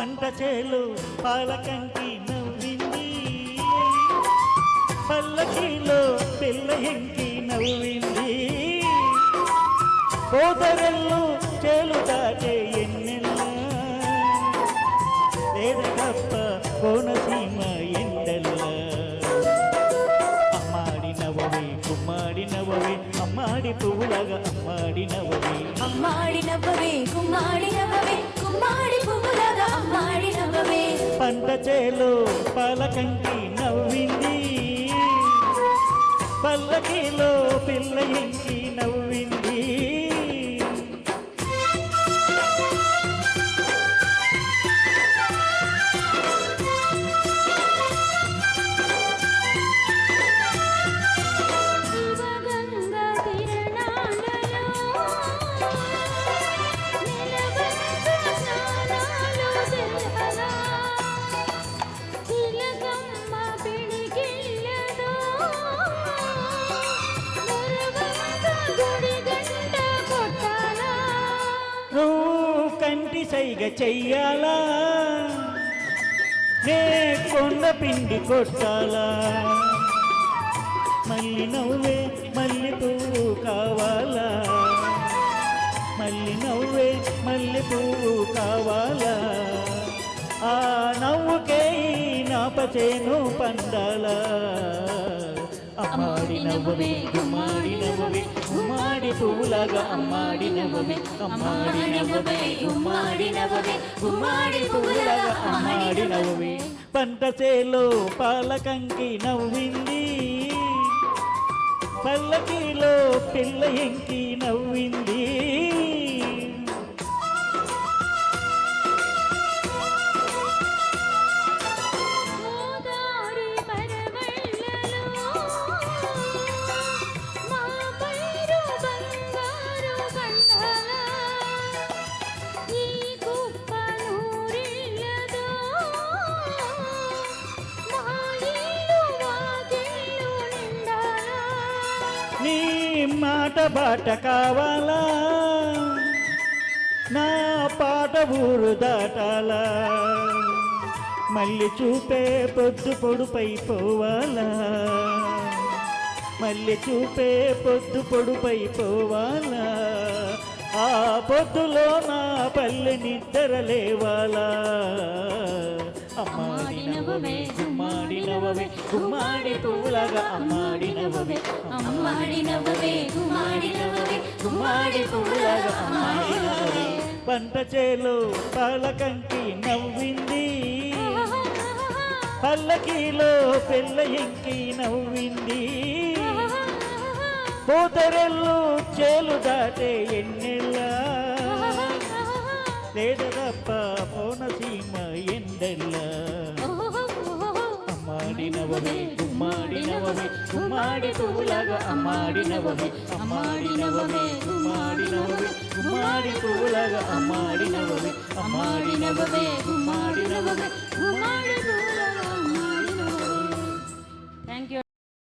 పంట చేలు పాలకంటి నవ్వింది, పల్లకిలో పిల్ల ఎంకి నవ్వింది. పోతరెల్లు చేలు దాటే ఎన్నెల్ల లేదకప్ప కోనసీమ ఎండల్ల. అమ్మాడి నవ్వవే కుమ్మాడి నవ్వవే అమ్మాడి పువ్వులాగా అమ్మాడి నవ్వవే. అమ్మాడి నవ్వవే కుమ్మాడి నవ్వవే కుమ్మాడి పువ్వులాగా అమ్మాడి నవ్వవే. పంట చేలో పాలకంటి నవ్వింది, పల్లకిలో పిల్ల ఎంకి నవ్వింది. కంటి సైగ చెయ్యాలా నే కొండ పిండి కొట్టాలా. మళ్ళీ నవ్వే మళ్ళీ పువ్వు కావాలా, మళ్ళీ నవ్వే మళ్ళీ పువ్వు కావాలా. ఆ నవ్వుకే నాపచేను పండాలా. అమ్మాడి నవ్వవే గుమ్మాడి నవ్వవే గుమ్మాడి పువ్వులాగా అమ్మాడి నవ్వవే. అమ్మాడి నవ్వవే గుమ్మాడి నవ్వవే గుమ్మాడి పువ్వులాగా అమ్మాడి నవ్వవే. పంట చేలో పాలకంకి నవ్వింది, పల్లకిలో పిల్ల ఎంకి నవ్వింది. నీ మాట బాట కావాలా, నా పాట ఊరు దాటాలా. మళ్ళీ చూపే పొద్దు పొడుపై పోవాలా, మళ్ళీ చూపే పొద్దు పొడుపై పోవాలా. ఆ పొద్దులో నా పల్లె నిద్ర లేవాలా. అమ్మాడి నవ్వవే గుమ్మాడి నవ్వవే గుమ్మాడి పువ్వులాగా అమ్మాడి నవ్వవే. అమ్మాడి నవ్వవే గుమ్మాడి నవ్వవే గుమ్మాడి పువ్వులాగా అమ్మాడి నవ్వవే. పంట చేలో పాలకంకి నవ్వింది, పల్లకిలో పిల్ల ఎంకి నవ్వింది. పోతరెల్లు చేలు దాటే ఎన్నెళ్ళ లేదప్ప కోనసీమ ఎండెల్ల. అమ్మాడి నవ్వవే గుమ్మాడి నవ్వవే గుమ్మాడి పువ్వులాగా అమ్మాడి నవ్వవే. అమ్మాడి నవ్వవే గుమ్మాడి నవ్వవే గుమ్మాడి పువ్వులాగా అమ్మాడి నవ్వవే. అమ్మాడి నవ్వవే గుమ్మాడి నవ్వవే గుమ్మాడి పువ్వులాగా